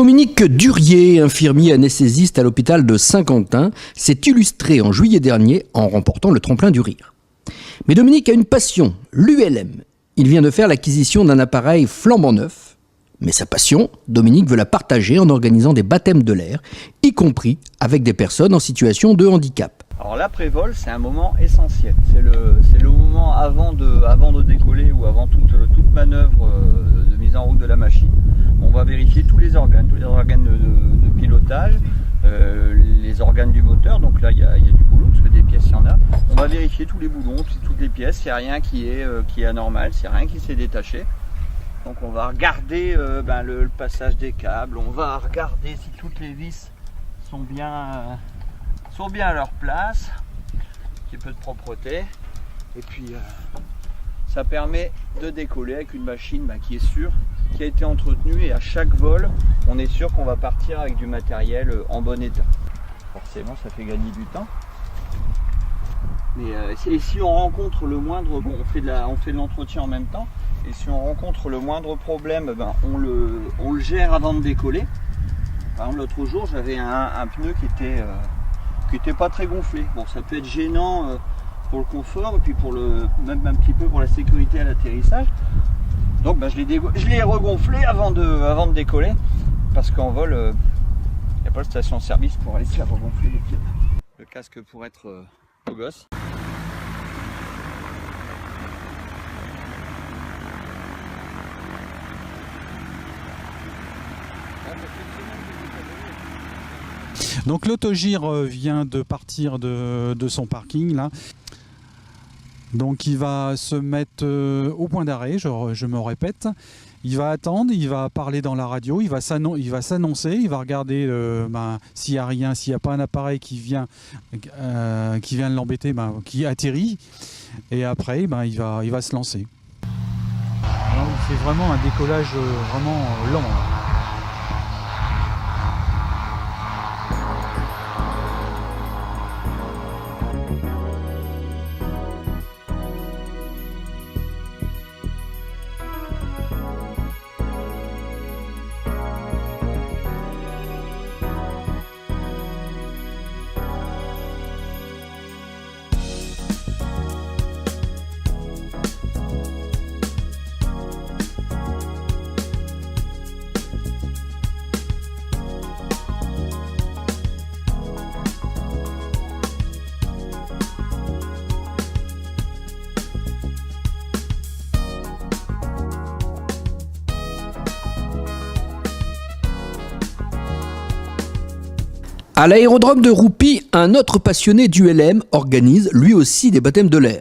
Dominique Durier, infirmier anesthésiste à l'hôpital de Saint-Quentin, s'est illustré en juillet dernier en remportant le tremplin du rire. Mais Dominique a une passion, l'ULM. Il vient de faire l'acquisition d'un appareil flambant neuf. Mais sa passion, Dominique veut la partager en organisant des baptêmes de l'air, y compris avec des personnes en situation de handicap. Alors l'après-vol, c'est un moment essentiel. C'est le moment avant de décoller ou avant toute manœuvre de mise en route de la machine. On va vérifier tous les organes de pilotage, les organes du moteur. Donc là, il y a du boulot, parce que des pièces, il y en a. On va vérifier tous les boulons, toutes les pièces, s'il n'y a rien qui est anormal, s'il n'y a rien qui s'est détaché. Donc on va regarder le passage des câbles, on va regarder si toutes les vis sont bien à leur place, un petit peu de propreté, et puis ça permet de décoller avec une machine qui est sûre, qui a été entretenue, et à chaque vol on est sûr qu'on va partir avec du matériel en bon état. Forcément ça fait gagner du temps, mais et si on rencontre le moindre, on fait de l'entretien en même temps, et si on rencontre le moindre problème, on le gère avant de décoller. Par exemple l'autre jour j'avais un pneu qui était pas très gonflé. Bon, ça peut être gênant pour le confort et puis même un petit peu pour la sécurité à l'atterrissage. Donc je l'ai regonflé avant de décoller, parce qu'en vol il n'y a pas de station-service pour aller se faire regonfler les pieds. Le casque pour être beau gosse. Donc l'autogire vient de partir de son parking là. Donc il va se mettre au point d'arrêt, je me répète. Il va attendre, il va parler dans la radio, il va s'annoncer, il va regarder s'il n'y a rien, s'il n'y a pas un appareil qui vient l'embêter, qui atterrit. Et après il va se lancer. C'est vraiment un décollage vraiment lent. À l'aérodrome de Roupy, un autre passionné d'ULM organise lui aussi des baptêmes de l'air.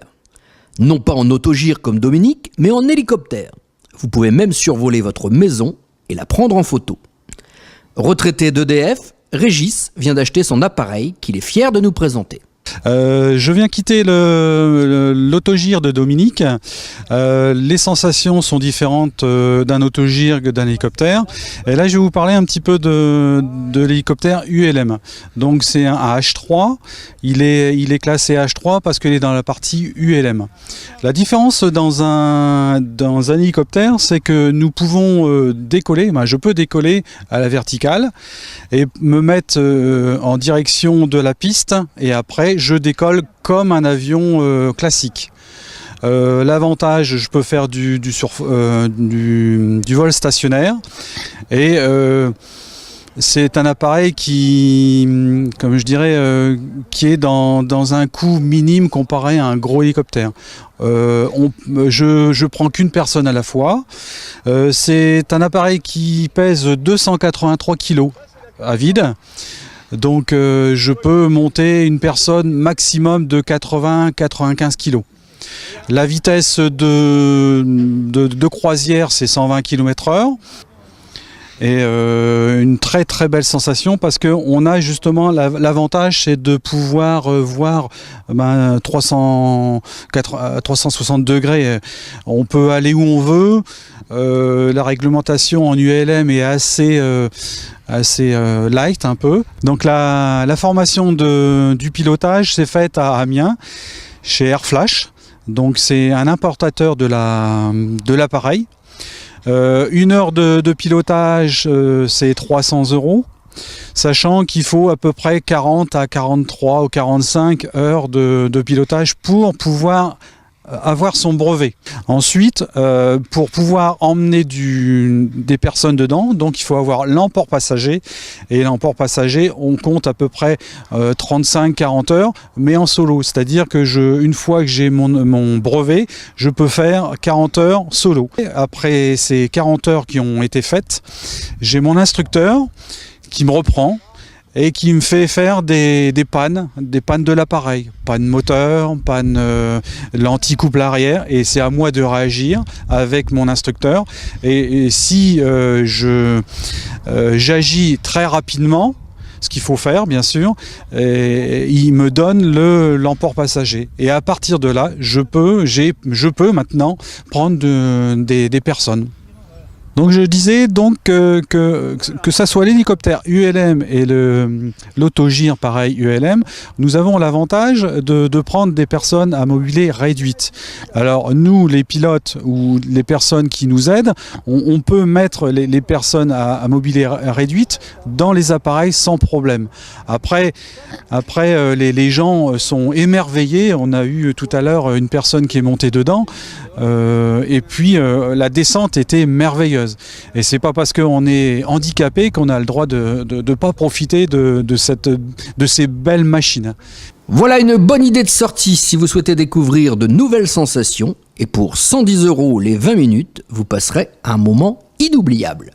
Non pas en autogire comme Dominique, mais en hélicoptère. Vous pouvez même survoler votre maison et la prendre en photo. Retraité d'EDF, Régis vient d'acheter son appareil qu'il est fier de nous présenter. Je viens quitter l'autogire de Dominique. Les sensations sont différentes d'un autogire que d'un hélicoptère. Et là, je vais vous parler un petit peu de l'hélicoptère ULM. Donc, c'est un H3. Il est classé H3 parce qu'il est dans la partie ULM. La différence dans un hélicoptère, c'est que nous pouvons décoller. Je peux décoller à la verticale et me mettre en direction de la piste, et après je décolle comme un avion classique. L'avantage, je peux faire du vol stationnaire, et c'est un appareil qui est dans un coût minime comparé à un gros hélicoptère. Je prends qu'une personne à la fois. C'est un appareil qui pèse 283 kg à vide. Donc je peux monter une personne maximum de 80-95 kg. La vitesse de croisière, c'est 120 km/h. Et une très très belle sensation, parce qu'on a justement l'avantage, c'est de pouvoir voir 360 degrés. On peut aller où on veut. La réglementation en ULM est assez light un peu. Donc la formation du pilotage s'est faite à Amiens, chez Airflash. Donc c'est un importateur de l'appareil. 1 heure de pilotage, c'est 300 €. Sachant qu'il faut à peu près 40 à 43 ou 45 heures de pilotage pour pouvoir avoir son brevet. Ensuite, pour pouvoir emmener des personnes dedans, donc il faut avoir l'emport passager. Et l'emport passager, on compte à peu près 35-40 heures, mais en solo. C'est-à-dire que une fois que j'ai mon brevet, je peux faire 40 heures solo. Après ces 40 heures qui ont été faites, j'ai mon instructeur qui me reprend et qui me fait faire des pannes de l'appareil, panne moteur, panne l'anticouple arrière, et c'est à moi de réagir avec mon instructeur. Et si j'agis très rapidement, ce qu'il faut faire bien sûr, et il me donne l'emport passager. Et à partir de là, je peux maintenant prendre des personnes. Donc je disais donc que ça soit l'hélicoptère ULM et l'autogire pareil ULM, nous avons l'avantage de prendre des personnes à mobilité réduite. Alors nous, les pilotes ou les personnes qui nous aident, on peut mettre les personnes à mobilité réduite dans les appareils sans problème. Après les gens sont émerveillés. On a eu tout à l'heure une personne qui est montée dedans, et puis la descente était merveilleuse. Et c'est pas parce qu'on est handicapé qu'on a le droit de pas profiter de ces belles machines. Voilà une bonne idée de sortie si vous souhaitez découvrir de nouvelles sensations. Et pour 110 € les 20 minutes, vous passerez un moment inoubliable.